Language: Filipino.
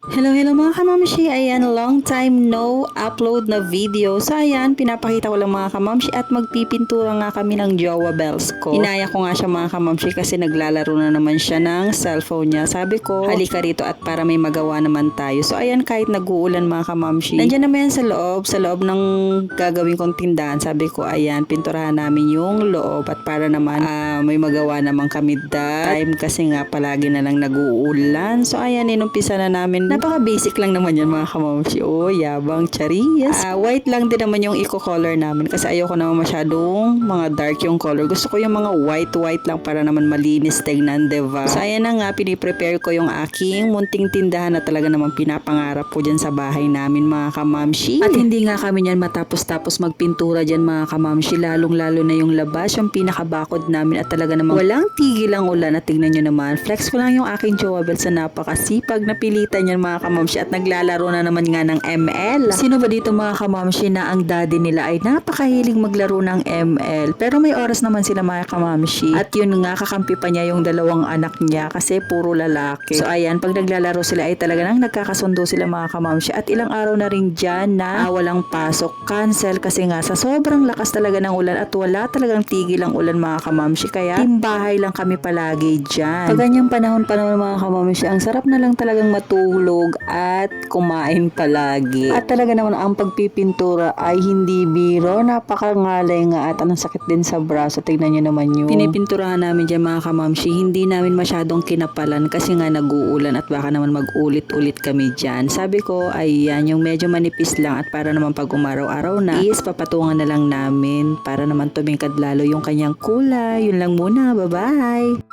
Hello mga kamamshi, ayan, long time no upload na video. So ayan, pinapakita ko lang mga kamamshi at magpipintura nga kami ng jowa bells ko. Inaya ko nga siya mga kamamshi kasi naglalaro na naman siya ng cellphone niya. Sabi ko, halika rito at para may magawa naman tayo. So ayan, kahit nag-uulan mga kamamshi, nandiyan naman yan sa loob ng gagawin kong tindahan. Sabi ko, ayan, pinturahan namin yung loob at para naman may magawa naman kami that time kasi nga palagi na lang nag-uulan. So ayan, inumpisa na namin. Napaka-basic lang naman yan mga kamamshi. Oh, yabang charis. White lang din naman yung eco-color namin kasi ayoko naman masyadong mga dark yung color. Gusto ko yung mga white lang para naman malinis tignan, diba? So, ayan na nga, piniprepare ko yung aking munting tindahan na talaga naman pinapangarap ko dyan sa bahay namin mga kamamshi. At hindi nga kami yan matapos-tapos magpintura dyan mga kamamshi. Lalong-lalo na yung labas, yung pinakabakod namin at talaga namang walang tigil ang ulan. At tignan nyo naman, flex ko lang yung aking jowa bell sa napakasipag na pilitan yan mga kamamshi at naglalaro na naman nga ng ML. Sino ba dito mga kamamshi na ang daddy nila ay napakahilig maglaro ng ML? Pero may oras naman sila mga kamamshi. At yun nga, kakampi pa niya yung dalawang anak niya kasi puro lalaki. So ayan, pag naglalaro sila ay talaga nang nagkakasundo sila mga kamamshi. At ilang araw na rin dyan na walang pasok. Cancel kasi nga sa sobrang lakas talaga ng ulan at wala talagang tigil ang ulan mga kamamshi. Kaya timbahay lang kami palagi dyan. Pag ganyang panahon mga kamamshi, ang sarap na lang talagang matulog at kumain palagi. At talaga naman ang pagpipintura ay hindi biro. Napakangalay nga at ang sakit din sa braso. Tignan nyo naman yung pinipinturahan namin dyan mga kamamshi. Hindi namin masyadong kinapalan kasi nga nag-uulan at baka naman mag-ulit-ulit kami dyan. Sabi ko, ayan, yung medyo manipis lang at para naman pag umaraw-araw na is papatungan na lang namin para naman tumingkad lalo yung kanyang kulay. Yun lang muna. Bye-bye!